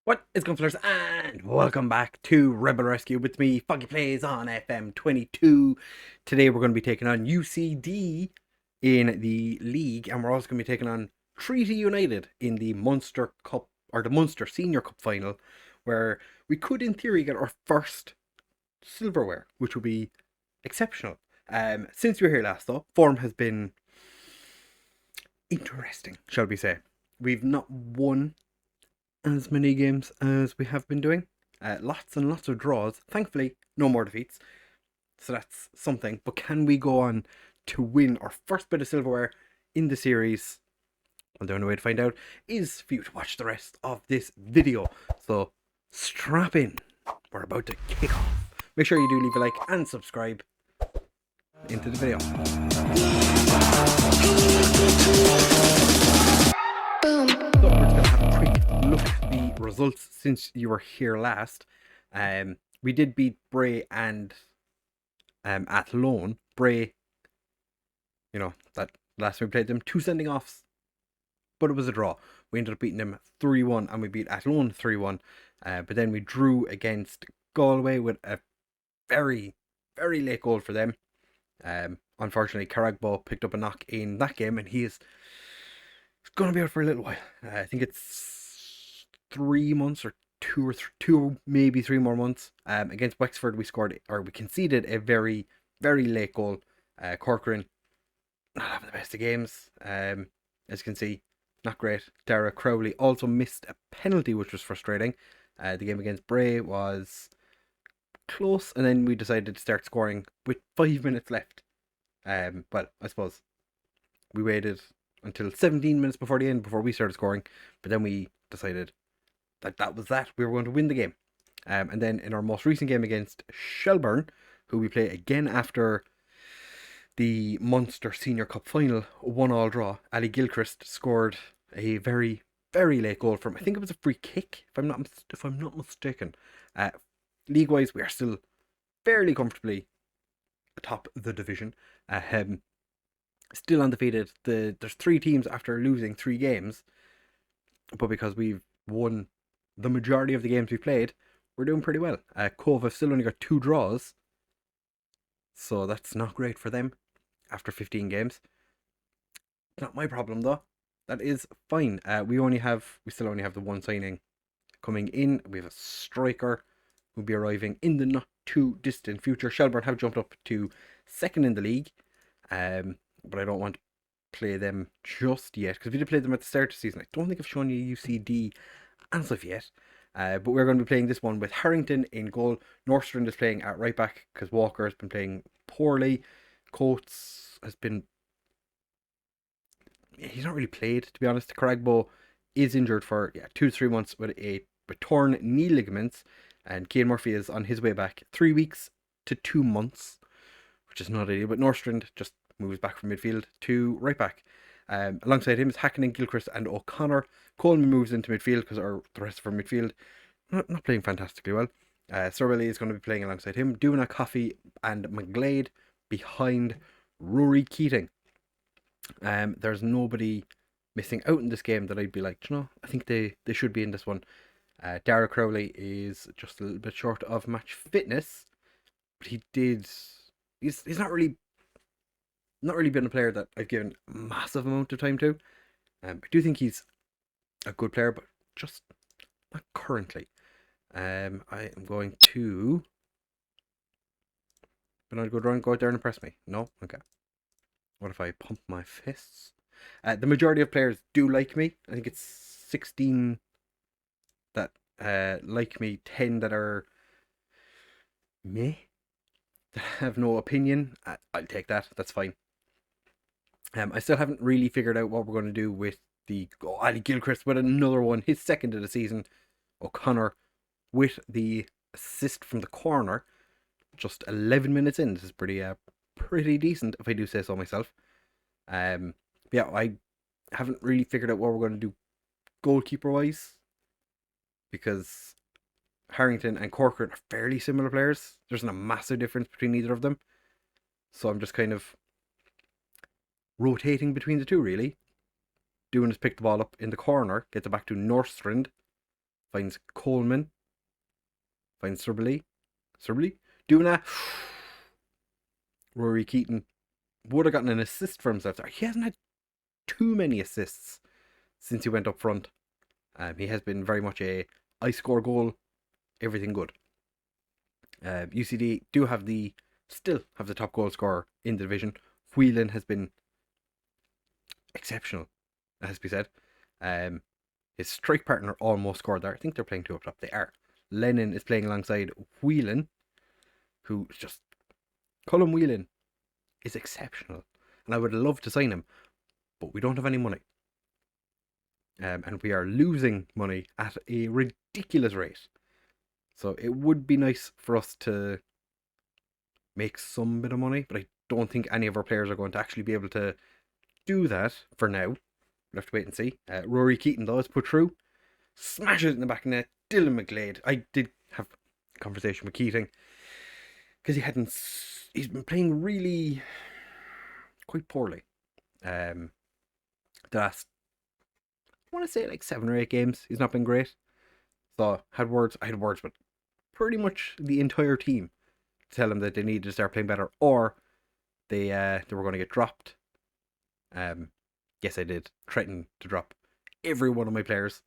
What is going on, and welcome back to Rebel Rescue with me, FoggyPlays on FM22. Today we're going to be taking on UCD in the league, and we're also going to be taking on Treaty United in the Munster Cup, or the Munster Senior Cup Final, where we could, in theory, get our first silverware, which would be exceptional. Since we were here last, though, form has been interesting, shall we say. We've not won as many games as we have been doing. Lots and lots of draws. Thankfully, no more defeats. So that's something. But can we go on to win our first bit of silverware in the series? Well, the only way to find out is for you to watch the rest of this video. So strap in. We're about to kick off. Make sure you do leave a like and subscribe into the video. So we're just going to have a quick look at the results since you were here last. We did beat Bray and Athlone. Bray, that last time we played them, 2 sending offs, but it was a draw. We ended up beating them 3-1 and we beat Athlone 3-1. But then we drew against Galway with a very, very late goal for them. Unfortunately, Caragbo picked up a knock in that game and he is going to be out for a little while. I think it's 3 months or two, maybe 3 more months. Against Wexford, we conceded a very, very late goal. Corcoran not having the best of games. As you can see, not great. Dara Crowley also missed a penalty, which was frustrating. The game against Bray was close, and then we decided to start scoring with 5 minutes left. Well, I suppose we waited until 17 minutes before the end before we started scoring, but then we decided that was that. We were going to win the game. And then in our most recent game against Shelburne, who we play again after the Munster Senior Cup Final, a 1-1 draw, Ali Gilchrist scored a very, very late goal from, I think it was a free kick, if I'm not mistaken. League-wise, we are still fairly comfortably atop the division. Still undefeated. There's 3 teams after losing 3 games, but because we've won the majority of the games we've played, we're doing pretty well. Cove have still only got 2 draws, so that's not great for them after 15 games. Not my problem though. That is fine. We still only have the 1 signing coming in. We have a striker who'll be arriving in the not too distant future. Shelburne have jumped up to 2nd in the league, but I don't want to play them just yet, because we did play them at the start of the season. I don't think I've shown you UCD as of yet. But we're going to be playing this one with Harrington in goal. Norstrand is playing at right back because Walker has been playing poorly. Coates has been... he's not really played, to be honest. Caragbo is injured for 2 to 3 months with torn knee ligaments. And Cian Murphy is on his way back 3 weeks to 2 months, which is not ideal. But Norstrand just moves back from midfield to right back. Alongside him is Hackenen, Gilchrist and O'Connor. Coleman moves into midfield because the rest of our midfield not playing fantastically well. Sorrelli is going to be playing alongside him. Duna, Coffey and McGlade behind Rory Keating. There's nobody missing out in this game that I'd be like, I think they should be in this one. Dara Crowley is just a little bit short of match fitness, but he's not really been a player that I've given a massive amount of time to. I do think he's a good player, but just not currently. I am going to... But I'd go out there and impress me. No? Okay. What if I pump my fists? The majority of players do like me. I think it's 16 that like me, 10 that are meh, that have no opinion. I'll take that. That's fine. I still haven't really figured out what we're going to do with Ali Gilchrist with another one, his 2nd of the season. O'Connor with the assist from the corner, just 11 minutes in. This is pretty decent, if I do say so myself. I haven't really figured out what we're going to do goalkeeper wise, because Harrington and Corcoran are fairly similar players. There's not a massive difference between either of them, so I'm just kind of rotating between the two, really. Doing is pick the ball up in the corner, get it back to Norstrand finds Coleman, finds Sirbali, Duna. Rory Keaton would have gotten an assist for himself there. He hasn't had too many assists since he went up front. He has been very much I score goal, everything good. UCD do still have the top goal scorer in the division. Whelan has been exceptional, it has to be said. His strike partner almost scored there. I think they're playing two up top. They are. Lennon is playing alongside Whelan, who is just... Colin Whelan is exceptional. And I would love to sign him, but we don't have any money. And we are losing money at a ridiculous rate. So it would be nice for us to make some bit of money, but I don't think any of our players are going to actually be able to do that for now. We'll have to wait and see. Rory Keaton, though, is put through. Smashes it in the back of the net. Dylan McGlade. I did have a conversation with Keating because he's been playing really quite poorly. The last, I want to say like 7 or 8 games, he's not been great. So I had words with pretty much the entire team to tell him that they needed to start playing better, or they were going to get dropped. Yes, I did threaten to drop every one of my players,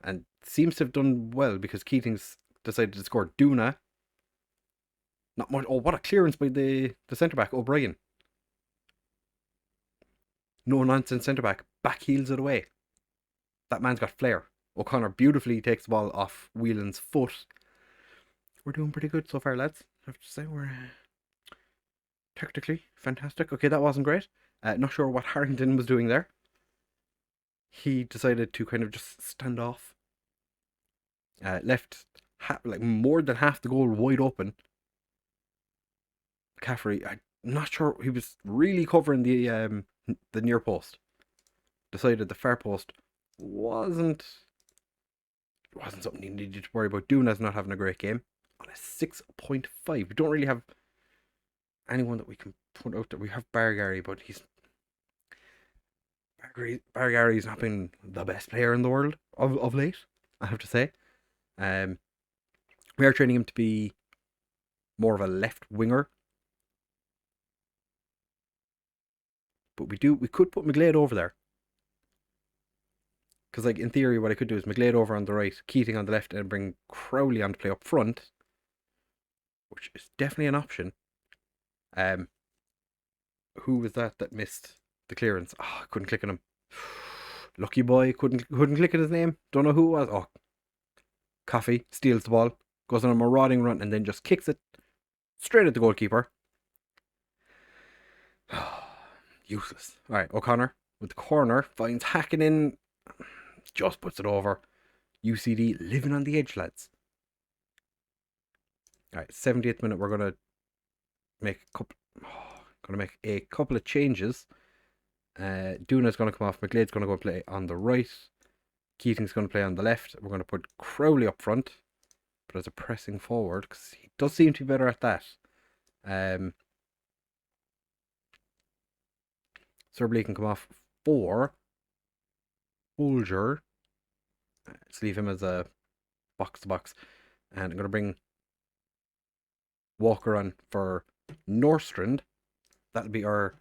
and seems to have done well because Keating's decided to score. Duna, not much. Oh, what a clearance by the centre back O'Brien. No nonsense centre back, back heels it away. That man's got flair. O'Connor beautifully takes the ball off Whelan's foot. We're doing pretty good so far, lads. I have to say, we're technically fantastic. Okay, that wasn't great. Not sure what Harrington was doing there. He decided to kind of just stand off. Left like more than half the goal wide open. McCaffrey, I'm not sure, he was really covering the near post. Decided the far post wasn't something you needed to worry about. Duna's not having a great game on a 6.5. We don't really have anyone that we can put out there. We have Bargary, but Bargary's not been the best player in the world of late, I have to say. We are training him to be more of a left winger, but we could put McGlade over there. Because, like, in theory, what I could do is McGlade over on the right, Keating on the left, and bring Crowley on to play up front, which is definitely an option. Who was that missed the clearance? Oh, I couldn't click on him. Lucky boy, couldn't click on his name. Don't know who it was. Oh, Coffey steals the ball, goes on a marauding run, and then just kicks it straight at the goalkeeper. Useless. All right, O'Connor with the corner finds hacking in. Just puts it over. UCD living on the edge, lads. Alright, 70th minute, we're gonna make a couple of changes. Duna's gonna come off, McGlade's gonna go play on the right. Keating's gonna play on the left. We're gonna put Crowley up front, but as a pressing forward, because he does seem to be better at that. Sirbali can come off for Folger. Let's leave him as a box to box. And I'm going to bring Walker on for Norstrand. That'll be our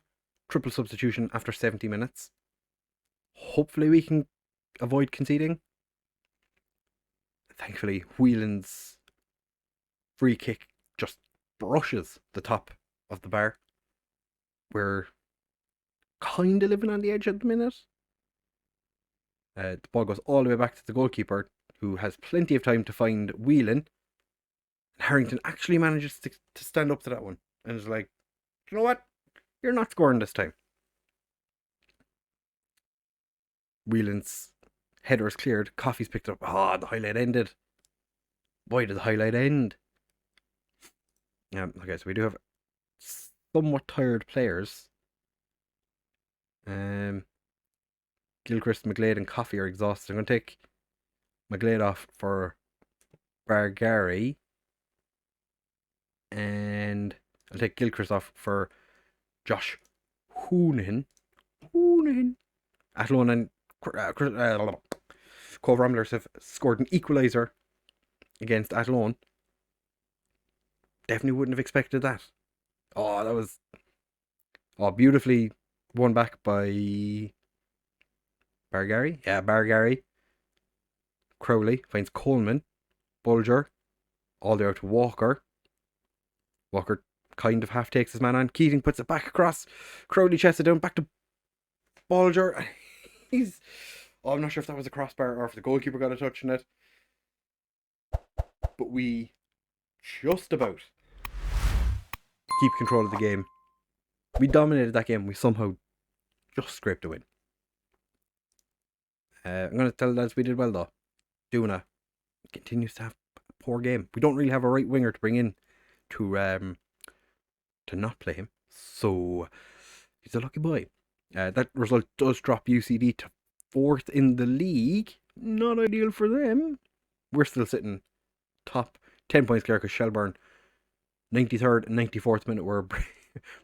triple substitution after 70 minutes. Hopefully we can avoid conceding. Thankfully, Whelan's free kick just brushes the top of the bar. We're kind of living on the edge at the minute. The ball goes all the way back to the goalkeeper, who has plenty of time to find Whelan. Harrington actually manages to stand up to that one and is like, you know what? You're not scoring this time. Whelan's header is cleared. Coffey's picked up. Ah, the highlight ended. Why did the highlight end? Okay, so we do have somewhat tired players. Gilchrist, McGlade and Coffey are exhausted. I'm going to take McGlade off for Bargary. And I'll take Gilchrist off for Josh Hoonan. Athlone and Cove Ramblers have scored an equaliser against Athlone. Definitely wouldn't have expected that. Oh, that was beautifully won back by Bargary. Yeah, Bargary. Crowley finds Coleman. Bulger. All the way out to Walker. Walker kind of half takes his man on. Keating puts it back across. Crowley chests it down back to Bulger. He's... I'm not sure if that was a crossbar or if the goalkeeper got a touch on it. But we just about keep control of the game. We dominated that game. We somehow just scraped a win. I'm going to tell the lads we did well though. Duna continues to have a poor game. We don't really have a right winger to bring in to not play him. So he's a lucky boy. That result does drop UCD to 4th in the league. Not ideal for them. We're still sitting top, 10 points clear because Shelbourne 93rd and 94th minute were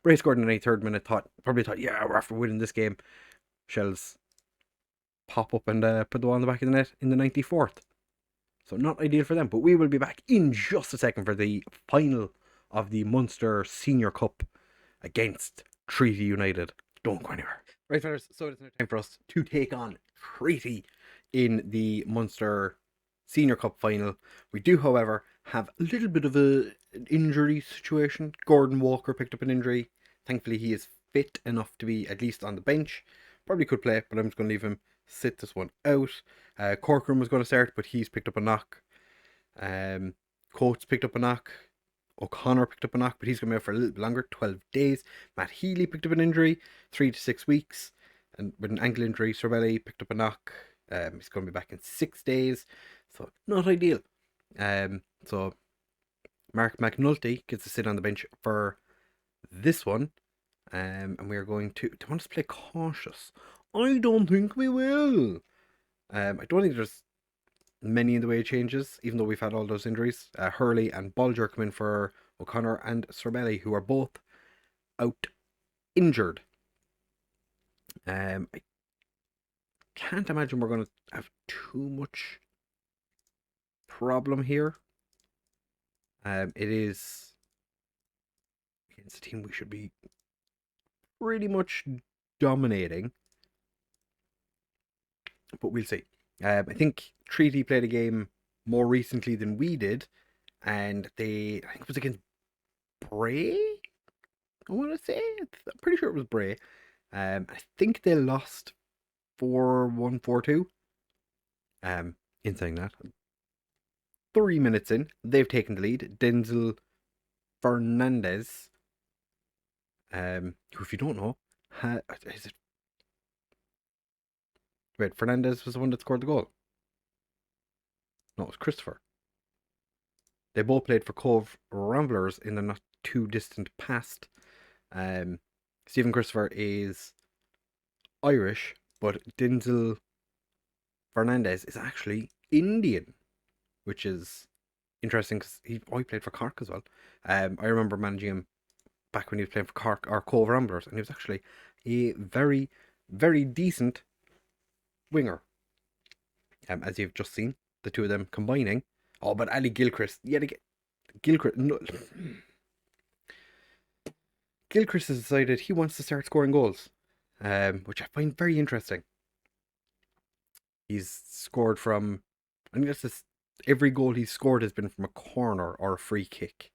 Bray scored in the 93rd minute. Probably thought, yeah, we're after winning this game. Shells pop up and put the ball in the back of the net in the 94th. So not ideal for them. But we will be back in just a second for the final of the Munster Senior Cup against Treaty United. Don't go anywhere. Right, fellas, so it's now time for us to take on Treaty in the Munster Senior Cup Final. We do, however, have a little bit of an injury situation. Gordon Walker picked up an injury. Thankfully, he is fit enough to be at least on the bench. Probably could play, but I'm just going to leave him sit this one out. Corcoran was going to start, but he's picked up a knock. Coates picked up a knock. O'Connor picked up a knock, but he's going to be out for a little bit longer, 12 days. Matt Healy picked up an injury, 3 to 6 weeks. And with an ankle injury, Sorbelli picked up a knock. He's going to be back in 6 days. So, not ideal. So, Mark McNulty gets to sit on the bench for this one. And we are going to... Do you want us to play cautious? I don't think we will. I don't think there's many in the way of changes, even though we've had all those injuries. Hurley and Bulger come in for O'Connor and Sorbelli, who are both out injured. I can't imagine we're going to have too much problem here. It is against a team we should be pretty much dominating, but we'll see. I think Treaty played a game more recently than we did, and I think it was against Bray. I want to say, I'm pretty sure it was Bray. I think they lost 4-1, 4-2. In saying that, 3 minutes in, they've taken the lead. Denzel Fernandez, who, if you don't know, is it? Wait, Fernandez was the one that scored the goal. No, it was Christopher. They both played for Cove Ramblers in the not too distant past. Stephen Christopher is Irish, but Denzel Fernandez is actually Indian, which is interesting because he played for Cork as well. I remember managing him back when he was playing for Cork or Cove Ramblers, and he was actually a very, very decent winger. As you've just seen, the two of them combining. Oh, but Ali Gilchrist, yet again, Gilchrist has decided he wants to start scoring goals, which I find very interesting. He's scored from, I think that's just, every goal he's scored has been from a corner or a free kick,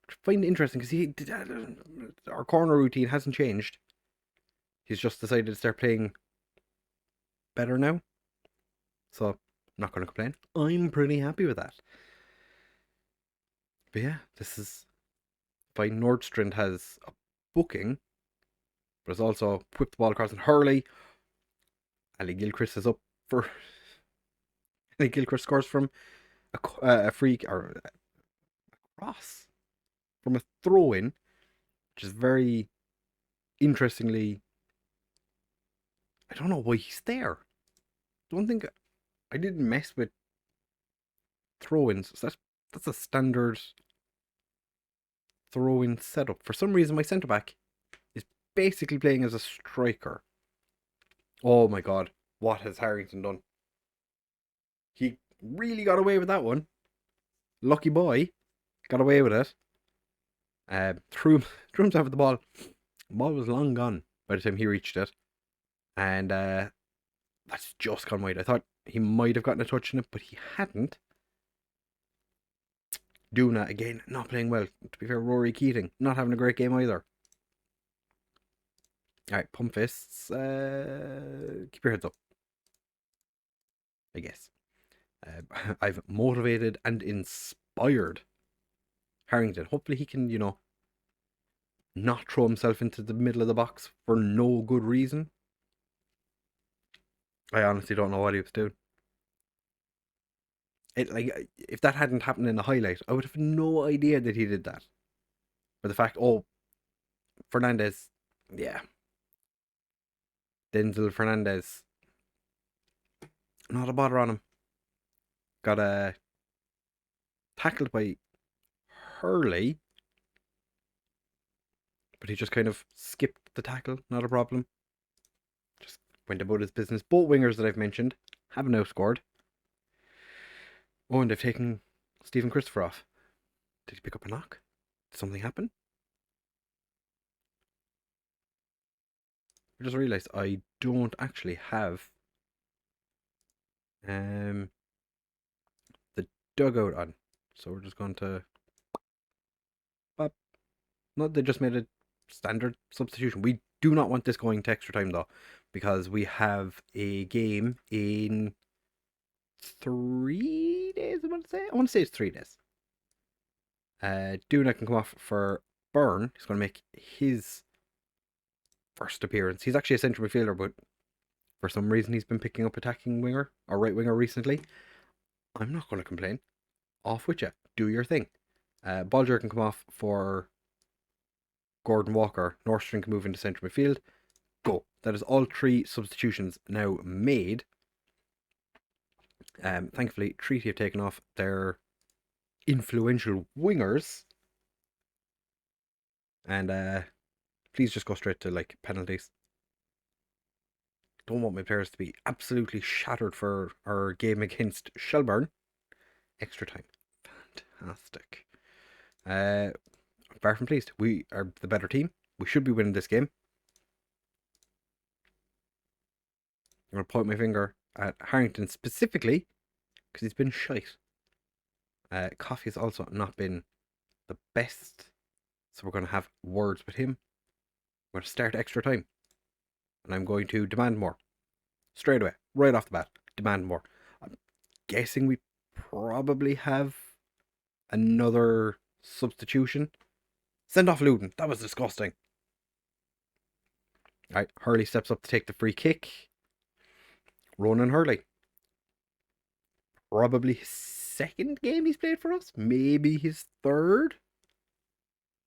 which I find interesting because our corner routine hasn't changed. He's just decided to start playing better now. So, I'm not going to complain. I'm pretty happy with that. But yeah, this is fine. Nordstrand has a booking, but it's also whipped the ball across and Hurley. Ali Gilchrist is up for... Ali Gilchrist scores from a free or a cross from a throw-in, which is very interestingly... I don't know why he's there. Don't think... I didn't mess with throw-ins. So that's a standard throw-in setup. For some reason, my centre-back is basically playing as a striker. Oh my god. What has Harrington done? He really got away with that one. Lucky boy. Got away with it. Threw himself at the ball. The ball was long gone by the time he reached it. And that's just gone wide. I thought he might have gotten a touch in it, but he hadn't. Duna, again, not playing well. To be fair, Rory Keating, not having a great game either. Alright, pump fists. Keep your heads up, I guess. I've motivated and inspired Harrington. Hopefully he can, not throw himself into the middle of the box for no good reason. I honestly don't know what he was doing. If that hadn't happened in the highlight, I would have no idea that he did that. But the fact, Fernandez, yeah. Denzel Fernandez, not a bother on him. Got tackled by Hurley, but he just kind of skipped the tackle, not a problem. Just went about his business. Both wingers that I've mentioned have now scored. Oh, and they've taken Stephen Christopher off. Did he pick up a knock? Did something happen? I just realised I don't actually have the dugout on. So we're just going to... No, they just made a standard substitution. We do not want this going to extra time though, because we have a game in 3 days, I want to say it's 3 days. Duna can come off for Byrne. He's going to make his first appearance. He's actually a central midfielder, but for some reason he's been picking up attacking winger or right winger recently. I'm not going to complain. Off with you. Do your thing. Bolger can come off for Gordon Walker. Nordstrom can move into central midfield. Go. That is all 3 substitutions now made. Thankfully, Treaty have taken off their influential wingers. And please just go straight to penalties. Don't want my players to be absolutely shattered for our game against Shelburne. Extra time. Fantastic. Far from pleased. We are the better team. We should be winning this game. I'm going to point my finger at Harrington specifically because he's been shite. Coffee has also not been the best, so we're going to have words with him. We're going to start extra time, and I'm going to demand more. Straight away, right off the bat, demand more. I'm guessing we probably have another substitution. Send off Luden. That was disgusting. Alright, Hurley steps up to take the free kick. Ronan Hurley. Probably his second game he's played for us. Maybe his third.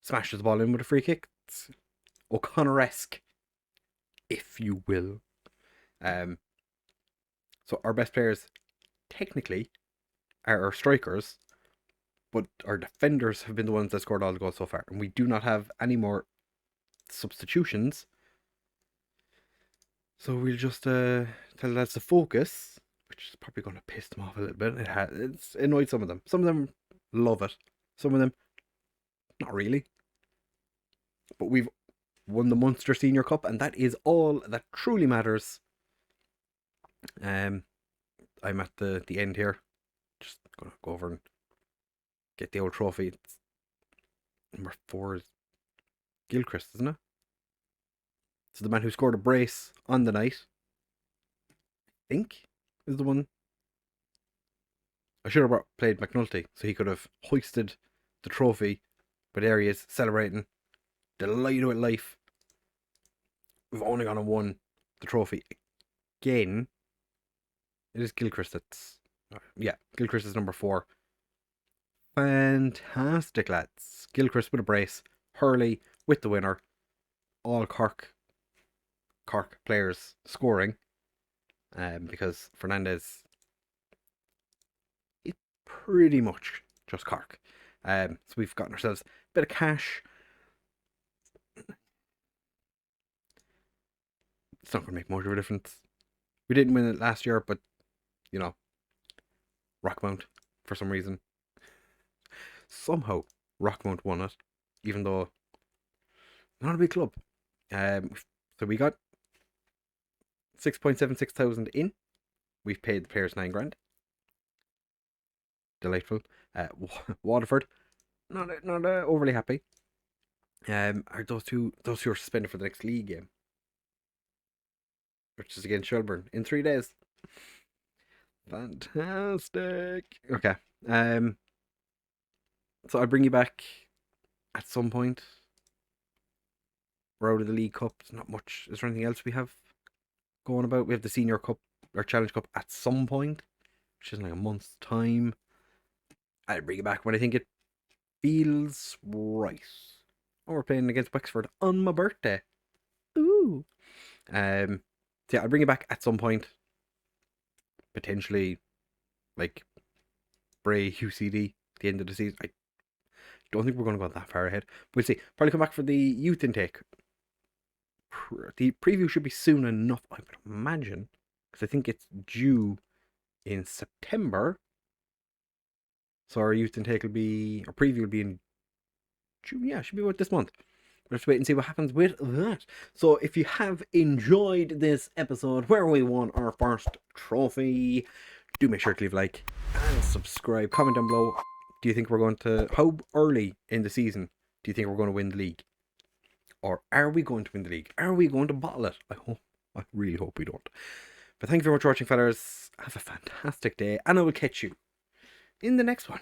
Smashes the ball in with a free kick. It's O'Connor-esque, if you will. So our best players, technically, are our strikers, but our defenders have been the ones that scored all the goals so far, and we do not have any more substitutions. So we'll just tell the lads to focus, which is probably going to piss them off a little bit. It's annoyed some of them. Some of them love it. Some of them, not really. But we've won the Munster Senior Cup, and that is all that truly matters. I'm at the end here. Just gonna go over and get the old trophy. It's number 4 is Gilchrist, isn't it? So the man who scored a brace on the night, I think, is the one. I should have played McNulty so he could have hoisted the trophy. But there he is, celebrating, delighted with life. We've only gone and won the trophy again. It is Gilchrist that's... Yeah, Gilchrist is number 4. Fantastic, lads. Gilchrist with a brace. Hurley with the winner. All Cork players scoring. Because Fernandez is pretty much just Cork. So we've gotten ourselves a bit of cash. It's not going to make much of a difference. We didn't win it last year, but, Rockmount for some reason. Somehow Rockmount won it, even though not a big club. So we got 6.76 thousand in. We've paid the players $9,000. Delightful. Waterford, not overly happy. Are those two are suspended for the next league game, which is against Shelburne in 3 days. Fantastic. Okay. So I'll bring you back at some point. We're out of the League Cup. There's not much. Is there anything else we have going about? We have the Senior Cup or Challenge Cup at some point, which is in like a month's time. I'll bring you back when I think it feels right. Oh, we're playing against Wexford on my birthday. Ooh. So yeah, I'll bring you back at some point. Potentially, like Bray UCD at the end of the season. I don't think we're going to go that far ahead. We'll see. Probably come back for the youth intake. The preview should be soon enough, I would imagine, because I think it's due in September. So our youth intake will be, our preview will be in June. Yeah, should be about this month. We'll have to wait and see what happens with that. So if you have enjoyed this episode where we won our first trophy, do make sure to leave a like and subscribe. Comment down below. Do you think we're going to, how early in the season do you think we're going to win the league? Or are we going to win the league? Are we going to bottle it? I really hope we don't. But thank you very much for watching, fellas. Have a fantastic day, and I will catch you in the next one.